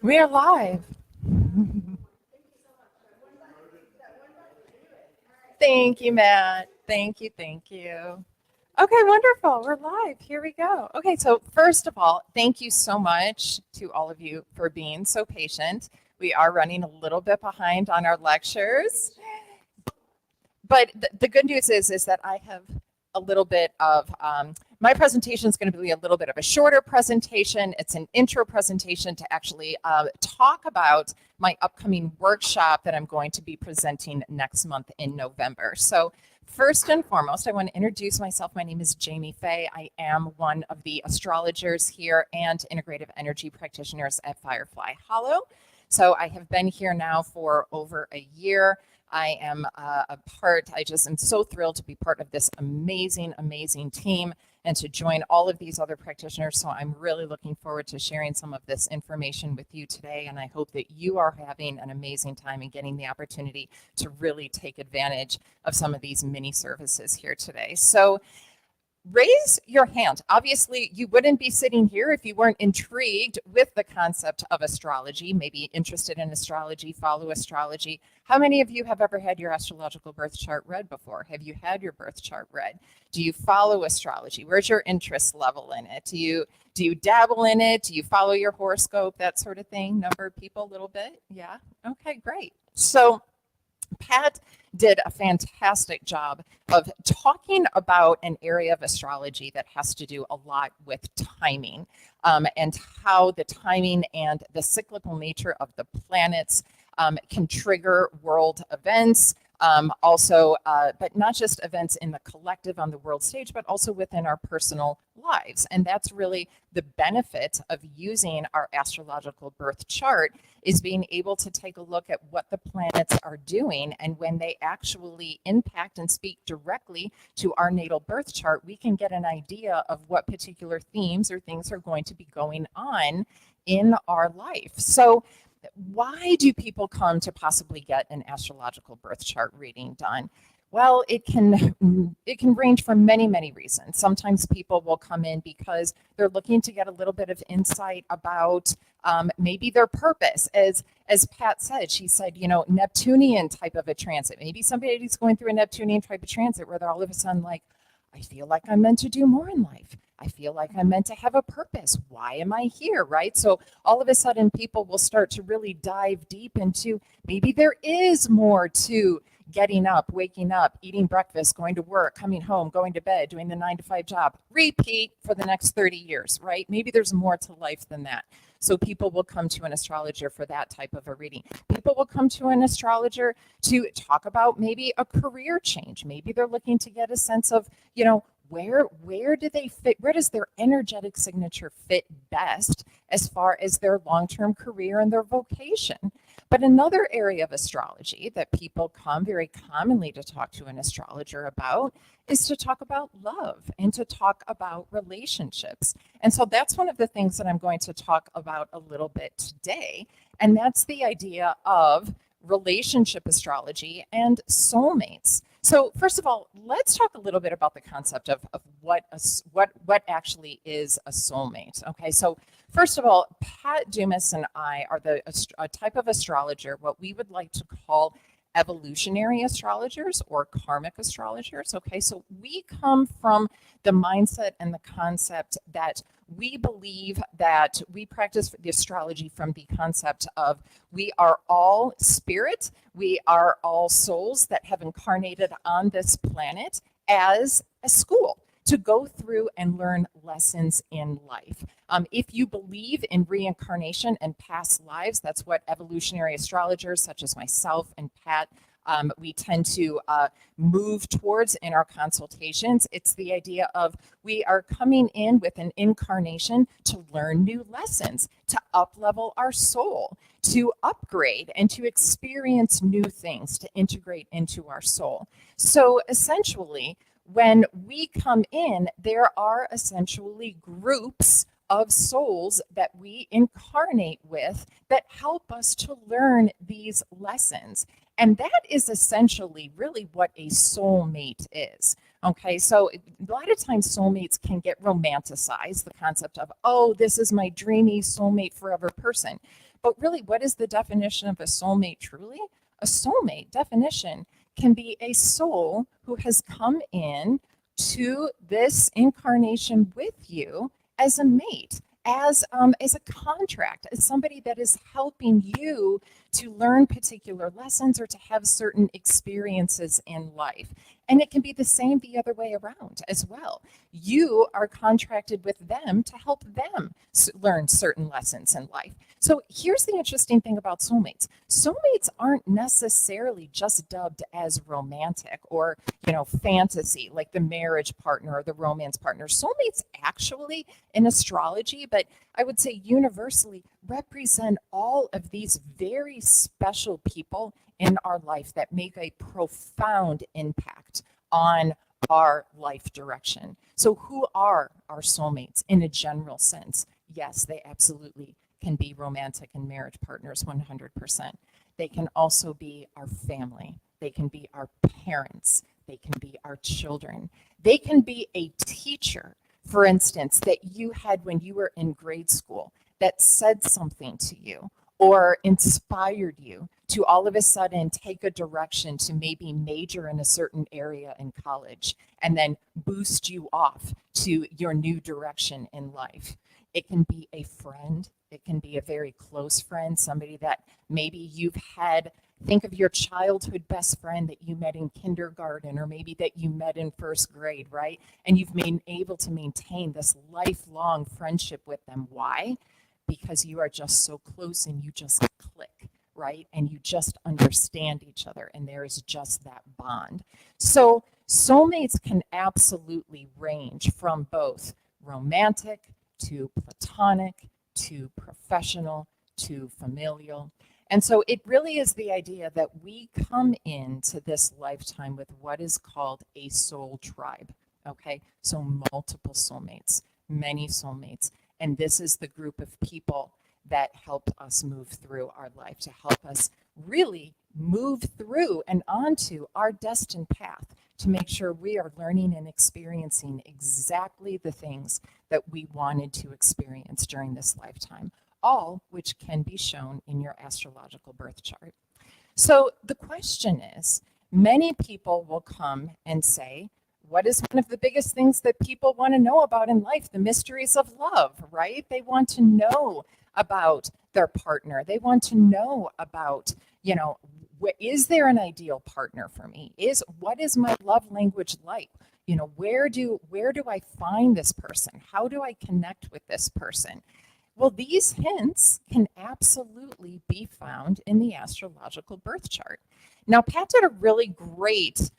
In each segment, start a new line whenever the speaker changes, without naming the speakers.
We are live. Thank you, Matt. Thank you. Thank you. Okay, wonderful. We're live. Here we go. Okay, so first of all, thank you so much to all of you for being so patient. We are running a little bit behind on our lectures, but the good news is that I have a little bit of my presentation is going to be a little bit of a shorter presentation. It's an intro presentation to actually talk about my upcoming workshop that I'm going to be presenting next month in November. So first and foremost, I want to introduce myself. My name is Jamie Fay. I am one of the astrologers here and integrative energy practitioners at Firefly Hollow. So I have been here now for over a year. I am a part, I just am so thrilled to be part of this amazing, amazing team and to join all of these other practitioners. So I'm really looking forward to sharing some of this information with you today. And I hope that you are having an amazing time and getting the opportunity to really take advantage of some of these mini services here today. So raise your hand. Obviously, you wouldn't be sitting here if you weren't intrigued with the concept of astrology, maybe interested in astrology, follow astrology. How many of you have ever had your astrological birth chart read before? Have you had your birth chart read? Do you follow astrology? Where's your interest level in it? Do you dabble in it? Do you follow your horoscope, that sort of thing? Number of people, a little bit? Yeah. Okay, great. So Pat did a fantastic job of talking about an area of astrology that has to do a lot with timing and how the timing and the cyclical nature of the planets can trigger world events. But not just events in the collective on the world stage, but also within our personal lives. And that's really the benefit of using our astrological birth chart is being able to take a look at what the planets are doing. And when they actually impact and speak directly to our natal birth chart, we can get an idea of what particular themes or things are going to be going on in our life. So why do people come to possibly get an astrological birth chart reading done? Well, it can range from many reasons. Sometimes people will come in because they're looking to get a little bit of insight about maybe their purpose. As Pat said, she said, Neptunian type of a transit. Maybe somebody's going through a Neptunian type of transit where they're all of a sudden like, I feel like I'm meant to do more in life. I feel like I'm meant to have a purpose. Why am I here, right? So all of a sudden people will start to really dive deep into maybe there is more to getting up, waking up, eating breakfast, going to work, coming home, going to bed, doing the 9-to-5 job, repeat for the next 30 years, right? Maybe there's more to life than that. So people will come to an astrologer for that type of a reading. People will come to an astrologer to talk about maybe a career change. Maybe they're looking to get a sense of, where do they fit? Where does their energetic signature fit best as far as their long-term career and their vocation? But another area of astrology that people come very commonly to talk to an astrologer about is to talk about love and to talk about relationships. And so that's one of the things that I'm going to talk about a little bit today. And that's the idea of relationship astrology and soulmates. So first of all, let's talk a little bit about the concept of what actually is a soulmate. Okay, so first of all, Pat Dumas and I are a type of astrologer, what we would like to call evolutionary astrologers or karmic astrologers. Okay, so we come from the mindset and the concept that we believe that we practice the astrology from the concept of we are all spirit, we are all souls that have incarnated on this planet as a school to go through and learn lessons in life. If you believe in reincarnation and past lives, that's what evolutionary astrologers such as myself and Pat we tend to move towards in our consultations. It's the idea of we are coming in with an incarnation to learn new lessons, to up-level our soul, to upgrade and to experience new things, to integrate into our soul. So essentially, when we come in, there are essentially groups of souls that we incarnate with that help us to learn these lessons. And that is essentially really what a soulmate is. Okay, so a lot of times soulmates can get romanticized, the concept of, oh, this is my dreamy soulmate forever person. But really, what is the definition of a soulmate truly? A soulmate definition can be a soul who has come in to this incarnation with you as a mate, as a contract, as somebody that is helping you to learn particular lessons or to have certain experiences in life. And it can be the same the other way around as well. You are contracted with them to help them learn certain lessons in life. So here's the interesting thing about soulmates. Soulmates aren't necessarily just dubbed as romantic or, fantasy, like the marriage partner or the romance partner. Soulmates actually in astrology, but I would say universally, represent all of these very special people in our life that make a profound impact on our life direction. So, who are our soulmates in a general sense? Yes, they absolutely can be romantic and marriage partners 100%. They can also be our family, they can be our parents, they can be our children, they can be a teacher, for instance, that you had when you were in grade school that said something to you or inspired you to all of a sudden take a direction to maybe major in a certain area in college and then boost you off to your new direction in life. It can be a friend, it can be a very close friend, somebody that maybe you've had. Think of your childhood best friend that you met in kindergarten or maybe that you met in first grade, right? And you've been able to maintain this lifelong friendship with them. Why? Because you are just so close and you just click, right? And you just understand each other and there is just that bond. So soulmates can absolutely range from both romantic to platonic to professional to familial. And so it really is the idea that we come into this lifetime with what is called a soul tribe. Okay, so multiple soulmates, many soulmates. And this is the group of people that help us move through our life, to help us really move through and onto our destined path, to make sure we are learning and experiencing exactly the things that we wanted to experience during this lifetime, all which can be shown in your astrological birth chart. So the question is, many people will come and say, what is one of the biggest things that people want to know about in life? The mysteries of love, right? They want to know about their partner. They want to know about, is there an ideal partner for me? What is my love language like? Where do I find this person? How do I connect with this person? Well, these hints can absolutely be found in the astrological birth chart. Now, Pat did a really great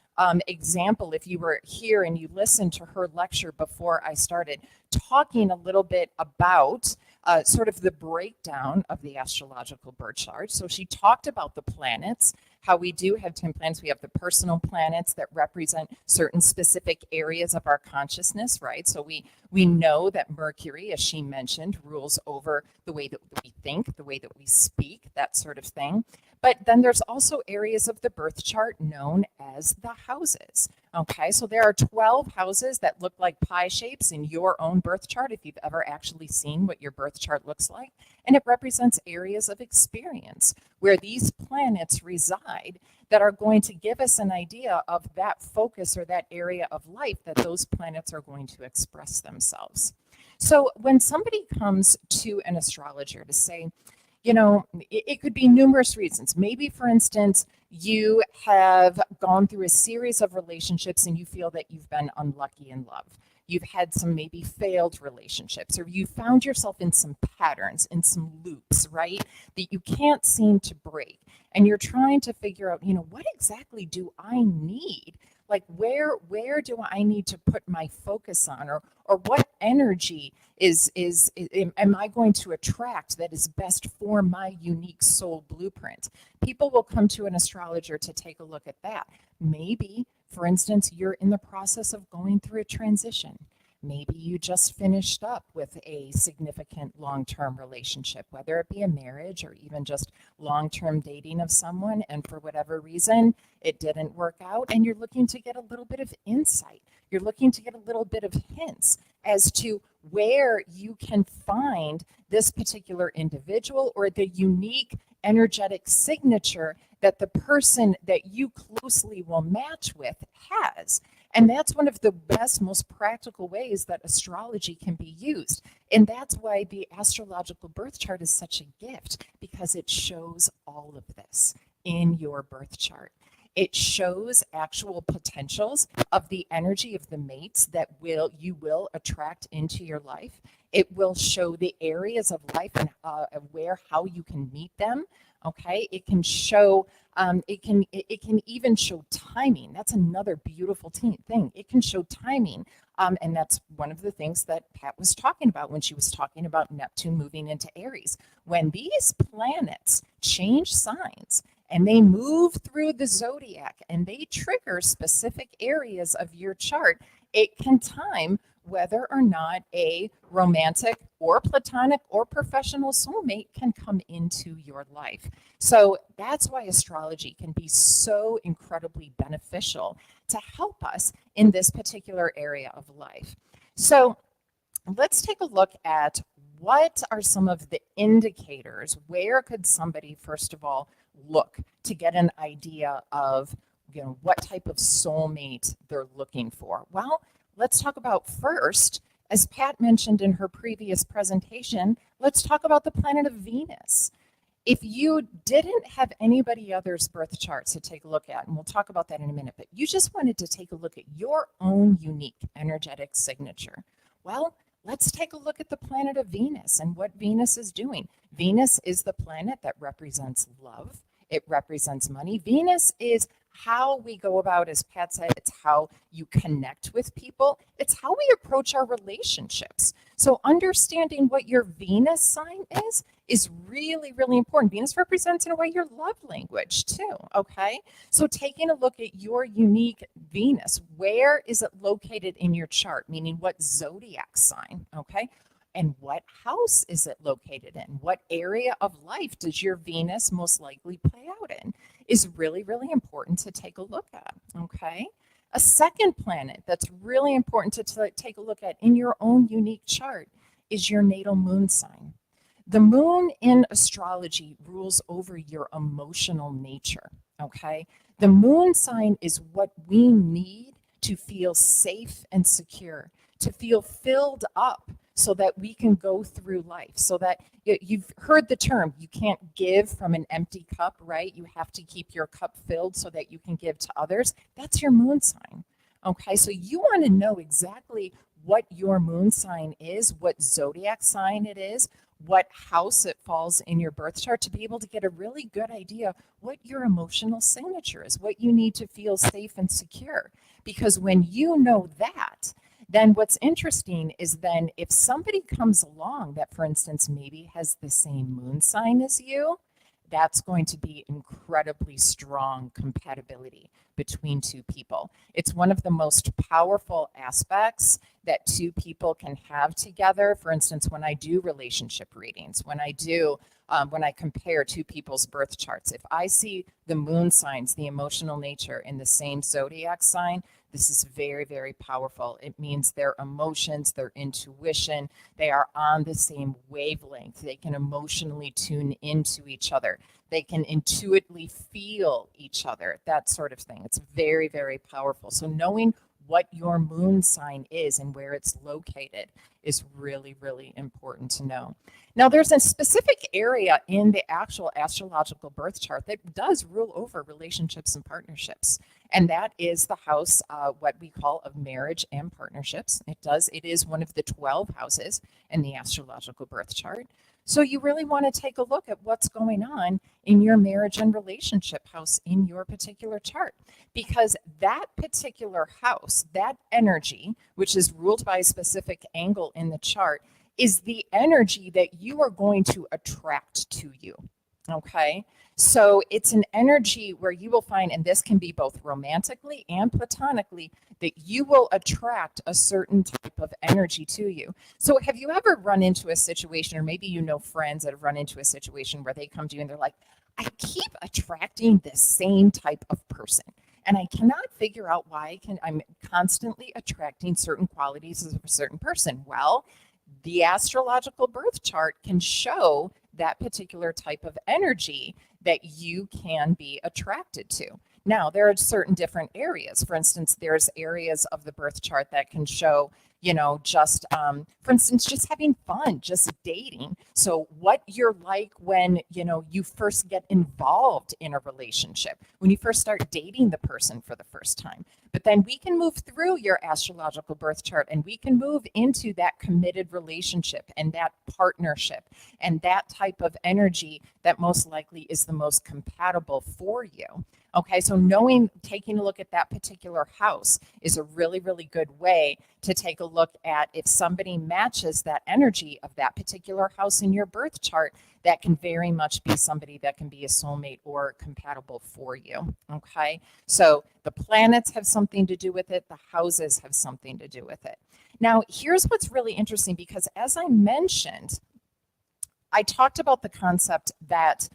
example, if you were here and you listened to her lecture before I started, talking a little bit about sort of the breakdown of the astrological birth chart. So she talked about the planets, how we do have 10 planets. We have the personal planets that represent certain specific areas of our consciousness, right? So we know that Mercury, as she mentioned, rules over the way that we think, the way that we speak, that sort of thing. But then there's also areas of the birth chart known as the houses. Okay, so there are 12 houses that look like pie shapes in your own birth chart, if you've ever actually seen what your birth chart looks like. And it represents areas of experience where these planets reside that are going to give us an idea of that focus or that area of life that those planets are going to express themselves. So when somebody comes to an astrologer to say, it could be numerous reasons. Maybe, for instance, you have gone through a series of relationships and you feel that you've been unlucky in love. You've had some maybe failed relationships, or you found yourself in some patterns, in some loops, right, that you can't seem to break. And you're trying to figure out, what exactly do I need? Like, where do I need to put my focus on, or what energy am I going to attract that is best for my unique soul blueprint? People will come to an astrologer to take a look at that. Maybe, for instance, you're in the process of going through a transition. Maybe you just finished up with a significant long-term relationship, whether it be a marriage or even just long-term dating of someone, and for whatever reason, it didn't work out, and you're looking to get a little bit of insight. You're looking to get a little bit of hints as to where you can find this particular individual or the unique energetic signature that the person that you closely will match with has. And that's one of the best, most practical ways that astrology can be used. And that's why the astrological birth chart is such a gift, because it shows all of this in your birth chart. It shows actual potentials of the energy of the mates that you will attract into your life. It will show the areas of life and how you can meet them. Okay, it can show. It can even show timing. That's another beautiful thing. It can show timing, and that's one of the things that Pat was talking about when she was talking about Neptune moving into Aries. When these planets change signs and they move through the zodiac and they trigger specific areas of your chart, it can time whether or not a romantic or platonic or professional soulmate can come into your life. So that's why astrology can be so incredibly beneficial to help us in this particular area of life. So let's take a look at what are some of the indicators. Where could somebody, first of all, look to get an idea of, what type of soulmate they're looking for? Well, let's talk about first, as Pat mentioned in her previous presentation, let's talk about the planet of Venus. If you didn't have anybody else's birth charts to take a look at, and we'll talk about that in a minute, but you just wanted to take a look at your own unique energetic signature, well, let's take a look at the planet of Venus and what Venus is doing. Venus is the planet that represents love. It represents money. Venus is how we go about, as Pat said, it's how you connect with people. It's how we approach our relationships. So understanding what your Venus sign is really, really important. Venus represents, in a way, your love language too, okay? So taking a look at your unique Venus, where is it located in your chart? Meaning what zodiac sign, okay? And what house is it located in? What area of life does your Venus most likely play out in? Is really, really important to take a look at, okay? A second planet that's really important to take a look at in your own unique chart is your natal moon sign. The moon in astrology rules over your emotional nature, okay? The moon sign is what we need to feel safe and secure, to feel filled up so that we can go through life, so that you've heard the term, you can't give from an empty cup, right? You have to keep your cup filled so that you can give to others. That's your moon sign, okay? So you want to know exactly what your moon sign is, what zodiac sign it is, what house it falls in your birth chart, to be able to get a really good idea what your emotional signature is, what you need to feel safe and secure. Because when you know that, then what's interesting is then if somebody comes along that, for instance, maybe has the same moon sign as you, that's going to be incredibly strong compatibility between two people. It's one of the most powerful aspects that two people can have together. For instance, when I do relationship readings, when I compare two people's birth charts, if I see the moon signs, the emotional nature in the same zodiac sign, this is very, very powerful. It means their emotions, their intuition, they are on the same wavelength. They can emotionally tune into each other. They can intuitively feel each other, that sort of thing. It's very, very powerful. So knowing what your moon sign is and where it's located is really, really important to know. Now, there's a specific area in the actual astrological birth chart that does rule over relationships and partnerships, and that is the house, what we call of marriage and partnerships. It is one of the 12 houses in the astrological birth chart. So you really want to take a look at what's going on in your marriage and relationship house in your particular chart, because that particular house, that energy, which is ruled by a specific angle in the chart, is the energy that you are going to attract to you. Okay. So it's an energy where you will find, and this can be both romantically and platonically, that you will attract a certain type of energy to you. So have you ever run into a situation, or maybe you know friends that have run into a situation where they come to you and they're like, I keep attracting the same type of person. And I cannot figure out why I'm constantly attracting certain qualities of a certain person. Well, the astrological birth chart can show that particular type of energy that you can be attracted to. Now, there are certain different areas. For instance, there's areas of the birth chart that can show, just, for instance, just having fun, just dating. So what you're like when, you first get involved in a relationship, when you first start dating the person for the first time. But then we can move through your astrological birth chart and we can move into that committed relationship and that partnership and that type of energy that most likely is the most compatible for you. Okay, so taking a look at that particular house is a really, really good way to take a look at if somebody matches that energy of that particular house in your birth chart. That can very much be somebody that can be a soulmate or compatible for you. Okay, so the planets have something to do with it, the houses have something to do with it. Now, here's what's really interesting, because as I mentioned, I talked about the concept that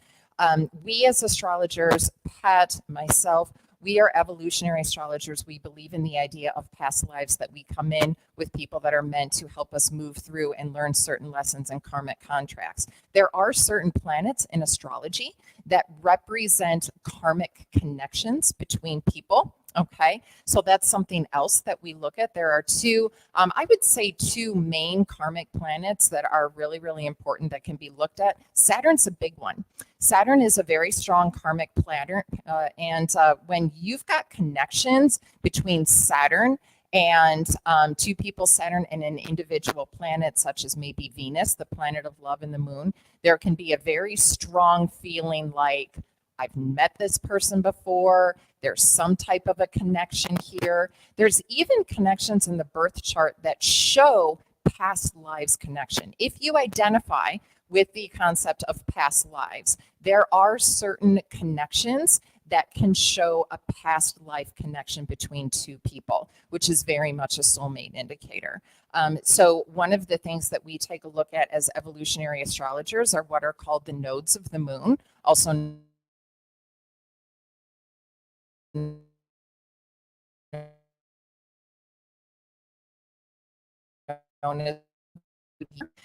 we as astrologers, Pat, myself, we are evolutionary astrologers. We believe in the idea of past lives, that we come in with people that are meant to help us move through and learn certain lessons and karmic contracts. There are certain planets in astrology that represent karmic connections between people. Okay, so that's something else that we look at. There are I would say two main karmic planets that are really, really important that can be looked at. Saturn's a big one. Saturn is a very strong karmic planet. And when you've got connections between Saturn and two people, Saturn and an individual planet, such as maybe Venus, the planet of love and the moon, there can be a very strong feeling like, I've met this person before. There's some type of a connection here. There's even connections in the birth chart that show past lives connection. If you identify with the concept of past lives, there are certain connections that can show a past life connection between two people, which is very much a soulmate indicator. So one of the things that we take a look at as evolutionary astrologers are what are called the nodes of the moon, also known as.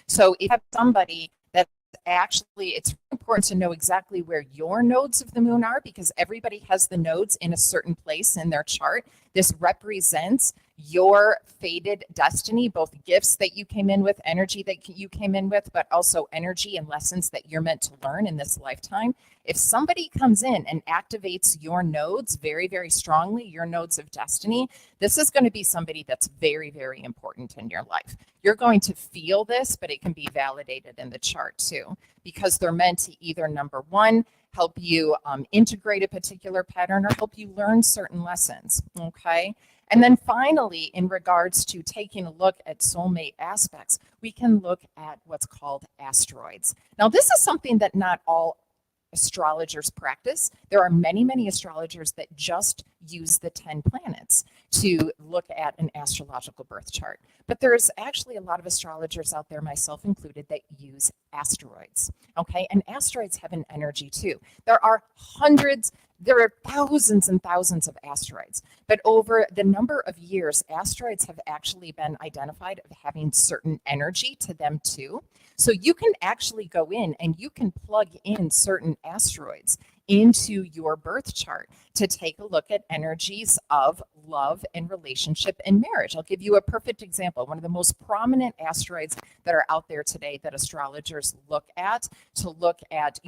So if you have somebody that's actually, it's important to know exactly where your nodes of the moon are, because everybody has the nodes in a certain place in their chart. This represents your fated destiny, both gifts that you came in with, energy that you came in with, but also energy and lessons that you're meant to learn in this lifetime. If somebody comes in and activates your nodes very, very strongly, your nodes of destiny, this is going to be somebody that's very, very important in your life. You're going to feel this, but it can be validated in the chart too, because they're meant to either, number one, help you integrate a particular pattern or help you learn certain lessons, okay? And then finally, in regards to taking a look at soulmate aspects, we can look at what's called asteroids. Now, this is something that not all astrologers practice. There are many, many astrologers that just use the 10 planets to look at an astrological birth chart. But there's actually a lot of astrologers out there, myself included, that use asteroids. Okay, and asteroids have an energy too. There are thousands and thousands of asteroids, but over the number of years, asteroids have actually been identified of having certain energy to them too. So you can actually go in and you can plug in certain asteroids into your birth chart to take a look at energies of love and relationship and marriage. I'll give you a perfect example. One of the most prominent asteroids that are out there today that astrologers look at to look at,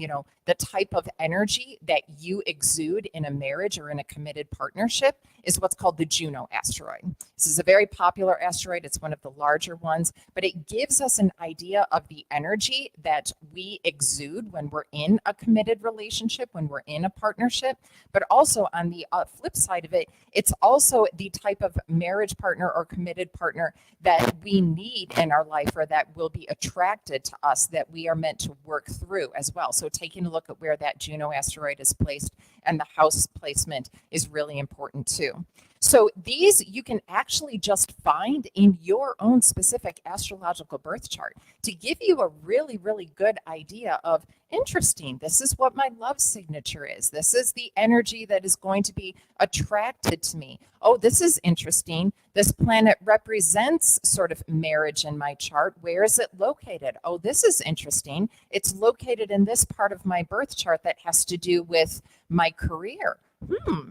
the type of energy that you exude in a marriage or in a committed partnership is what's called the Juno asteroid. This is a very popular asteroid. It's one of the larger ones, but it gives us an idea of the energy that we exude when we're in a committed relationship, when we're in a partnership, but also on the flip side of it, it's also the type of marriage partner or committed partner that we need in our life, or that will be attracted to us, that we are meant to work through as well. So taking a look at where that Juno asteroid is placed and the house placement is really important too. So these you can actually just find in your own specific astrological birth chart to give you a really, really good idea of, interesting, this is what my love signature is. This is the energy that is going to be attracted to me. Oh, this is interesting. This planet represents sort of marriage in my chart. Where is it located? Oh, this is interesting. It's located in this part of my birth chart that has to do with my career.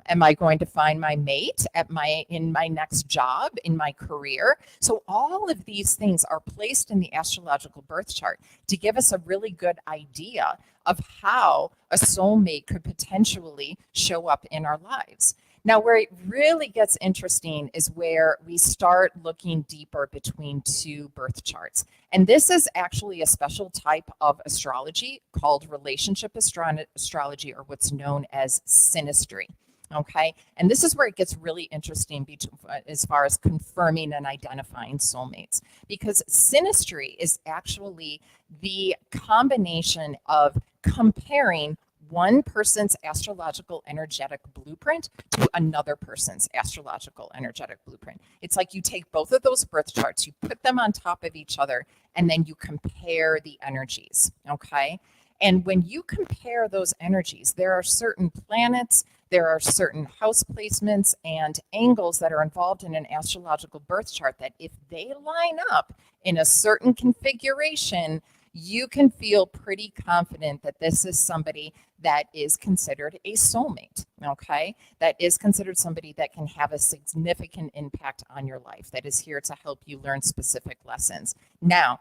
Am I going to find my mate in my next job, in my career? So all of these things are placed in the astrological birth chart to give us a really good idea of how a soulmate could potentially show up in our lives. Now, where it really gets interesting is where we start looking deeper between two birth charts. And this is actually a special type of astrology called relationship astrology, or what's known as synastry. Okay. And this is where it gets really interesting as far as confirming and identifying soulmates, because synastry is actually the combination of comparing one person's astrological energetic blueprint to another person's astrological energetic blueprint. It's like you take both of those birth charts, you put them on top of each other, and then you compare the energies, okay? And when you compare those energies, there are certain planets, there are certain house placements and angles that are involved in an astrological birth chart that if they line up in a certain configuration, you can feel pretty confident that this is somebody that is considered a soulmate, okay? That is considered somebody that can have a significant impact on your life, that is here to help you learn specific lessons. Now,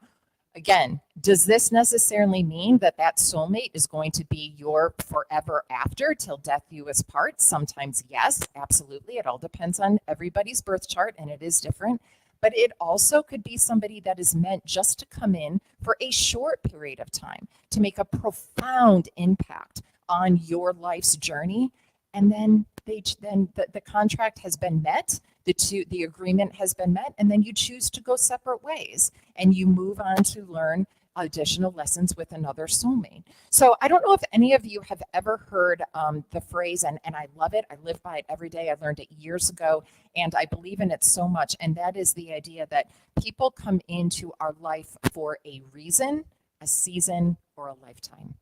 again, does this necessarily mean that that soulmate is going to be your forever after, till death you us part? Sometimes yes, absolutely. It all depends on everybody's birth chart, and it is different. But it also could be somebody that is meant just to come in for a short period of time to make a profound impact on your life's journey. And then the contract has been met, the agreement has been met, and then you choose to go separate ways and you move on to learn additional lessons with another soulmate. So I don't know if any of you have ever heard the phrase, and I love it. I live by it every day. I learned it years ago, and I believe in it so much. And that is the idea that people come into our life for a reason, a season, or a lifetime.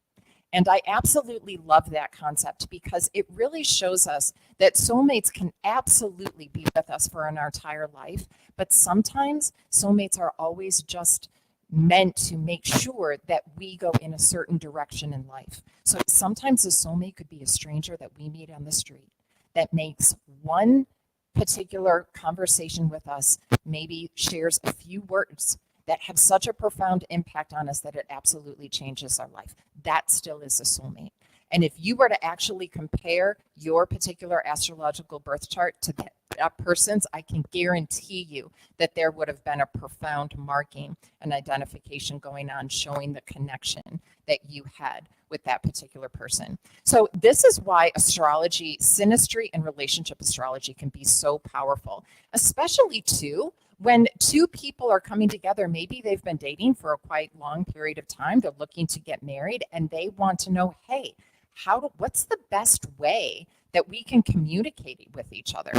And I absolutely love that concept because it really shows us that soulmates can absolutely be with us for an entire life. But sometimes soulmates are always just meant to make sure that we go in a certain direction in life. So sometimes a soulmate could be a stranger that we meet on the street that makes one particular conversation with us, maybe shares a few words that have such a profound impact on us that it absolutely changes our life. That still is a soulmate. And if you were to actually compare your particular astrological birth chart to that person's, I can guarantee you that there would have been a profound marking and identification going on, showing the connection that you had with that particular person. So this is why astrology, synastry, and relationship astrology can be so powerful, especially too, when two people are coming together. Maybe they've been dating for a quite long period of time. They're looking to get married and they want to know, hey, what's the best way that we can communicate with each other?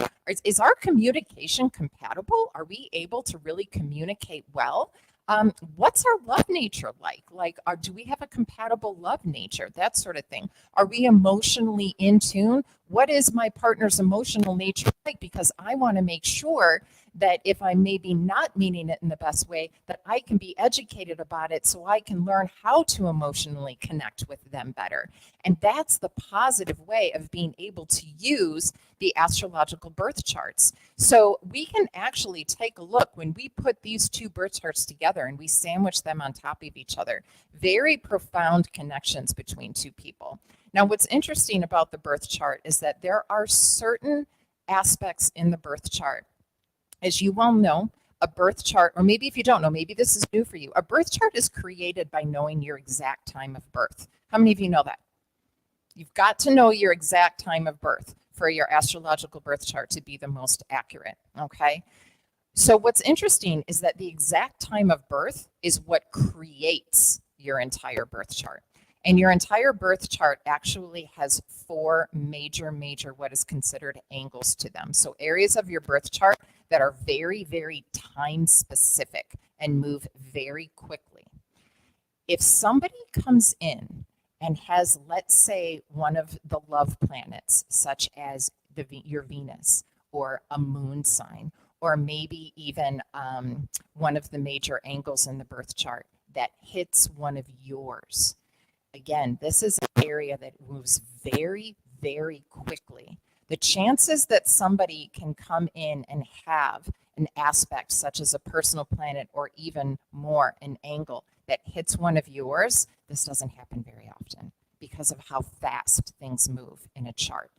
Is our communication compatible? Are we able to really communicate well? What's our love nature like? Do we have a compatible love nature? That sort of thing. Are we emotionally in tune? What is my partner's emotional nature like? Because I want to make sure that if I'm maybe not meaning it in the best way, that I can be educated about it so I can learn how to emotionally connect with them better. And that's the positive way of being able to use the astrological birth charts. So we can actually take a look when we put these two birth charts together and we sandwich them on top of each other. Very profound connections between two people. Now, what's interesting about the birth chart is that there are certain aspects in the birth chart. As you well know, a birth chart, or maybe if you don't know, maybe this is new for you, a birth chart is created by knowing your exact time of birth. How many of you know that? You've got to know your exact time of birth for your astrological birth chart to be the most accurate, okay? So what's interesting is that the exact time of birth is what creates your entire birth chart. And your entire birth chart actually has four major what is considered angles to them. So areas of your birth chart that are very, very time specific and move very quickly. If somebody comes in and has, let's say, one of the love planets, such as your Venus or a moon sign, or maybe even one of the major angles in the birth chart that hits one of yours. Again, this is an area that moves very, very quickly. The chances that somebody can come in and have an aspect such as a personal planet or even more, an angle that hits one of yours, this doesn't happen very often because of how fast things move in a chart.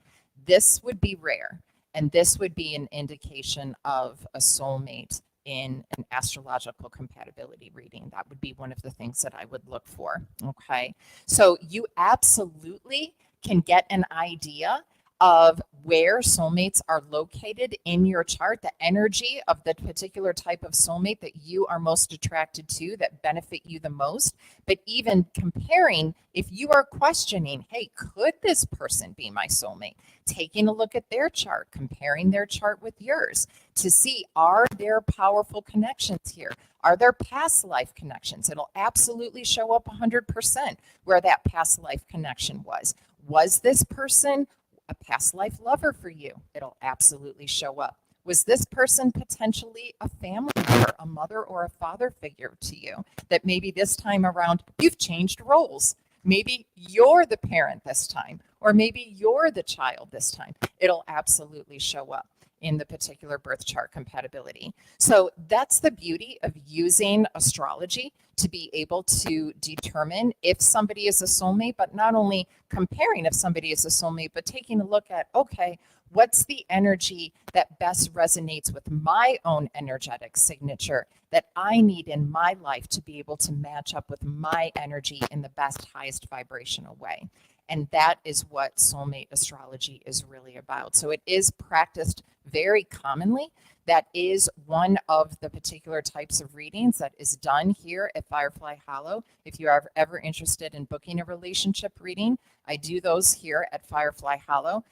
This would be rare, and this would be an indication of a soulmate in an astrological compatibility reading. That would be one of the things that I would look for, okay? So you absolutely can get an idea of where soulmates are located in your chart, the energy of the particular type of soulmate that you are most attracted to, that benefit you the most. But even comparing, if you are questioning, hey, could this person be my soulmate? Taking a look at their chart, comparing their chart with yours to see, are there powerful connections here? Are there past life connections? It'll absolutely show up 100% where that past life connection was. Was this person a past life lover for you? It'll absolutely show up. Was this person potentially a family member, a mother or a father figure to you, that maybe this time around you've changed roles? Maybe you're the parent this time, or maybe you're the child this time. It'll absolutely show up in the particular birth chart compatibility. So that's the beauty of using astrology to be able to determine if somebody is a soulmate, but not only comparing if somebody is a soulmate, but taking a look at, okay, what's the energy that best resonates with my own energetic signature that I need in my life to be able to match up with my energy in the best, highest vibrational way. And that is what soulmate astrology is really about. So it is practiced very commonly. That is one of the particular types of readings that is done here at Firefly Hollow. If you are ever interested in booking a relationship reading, I do those here at Firefly Hollow.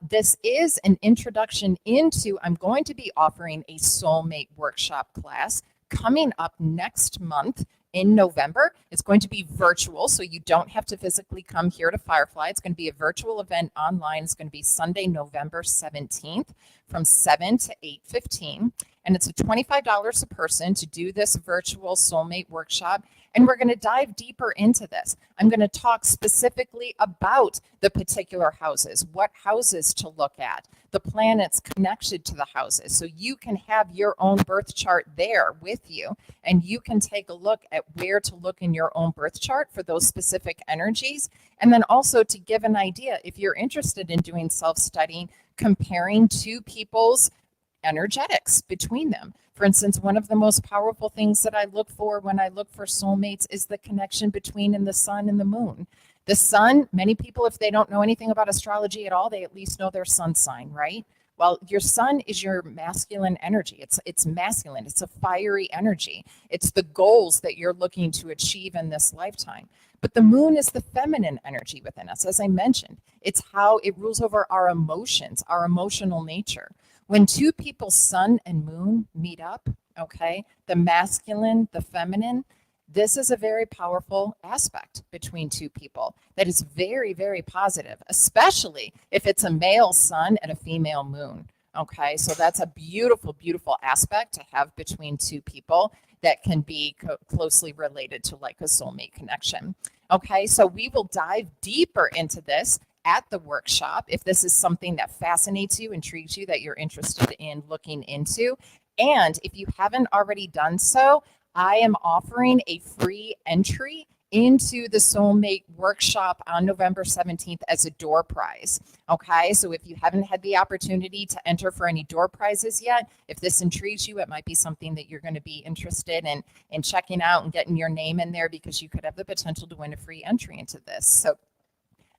This is an introduction into, I'm going to be offering a soulmate workshop class coming up next month in November. It's going to be virtual, so you don't have to physically come here to Firefly. It's going to be a virtual event online. It's going to be Sunday, November 17th from 7 to 8:15. And it's $25 a person to do this virtual soulmate workshop. And we're going to dive deeper into this. I'm going to talk specifically about the particular houses, what houses to look at, the planets connected to the houses. So you can have your own birth chart there with you, and you can take a look at where to look in your own birth chart for those specific energies. And then also to give an idea, if you're interested in doing self-studying, comparing two people's energetics between them. For instance, one of the most powerful things that I look for when I look for soulmates is the connection between the sun and the moon. The sun, many people, if they don't know anything about astrology at all, they at least know their sun sign, right? Well, your sun is your masculine energy. It's masculine. It's a fiery energy. It's the goals that you're looking to achieve in this lifetime. But the moon is the feminine energy within us. As I mentioned, it's how it rules over our emotions, our emotional nature. When two people's sun and moon meet up, okay, the masculine, the feminine, this is a very powerful aspect between two people that is very, very positive, especially if it's a male sun and a female moon. Okay, so that's a beautiful, beautiful aspect to have between two people that can be closely related to like a soulmate connection. Okay, so we will dive deeper into this at the workshop if this is something that fascinates you, intrigues you, that you're interested in looking into. And if you haven't already done so, I am offering a free entry into the soulmate workshop on November 17th as a door prize. Okay, so if you haven't had the opportunity to enter for any door prizes yet, if this intrigues you, it might be something that you're going to be interested in checking out and getting your name in there, because you could have the potential to win a free entry into this. So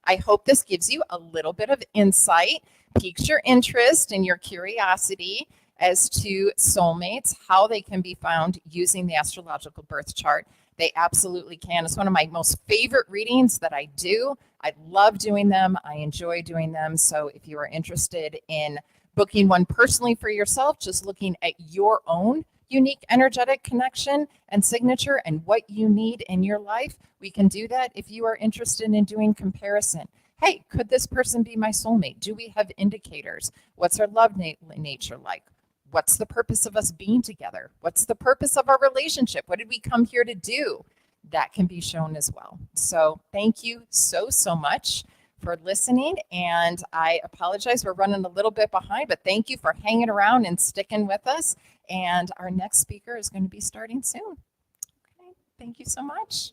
I hope this gives you a little bit of insight, piques your interest and your curiosity as to soulmates, how they can be found using the astrological birth chart. They absolutely can. It's one of my most favorite readings that I do. I love doing them. I enjoy doing them. So if you are interested in booking one personally for yourself, just looking at your own unique energetic connection and signature and what you need in your life, we can do that. If you are interested in doing comparison, hey, could this person be my soulmate? Do we have indicators? What's our love nature like? What's the purpose of us being together? What's the purpose of our relationship? What did we come here to do? That can be shown as well. So thank you so much for listening. And I apologize, we're running a little bit behind, but thank you for hanging around and sticking with us. And our next speaker is going to be starting soon. Okay, thank you so much.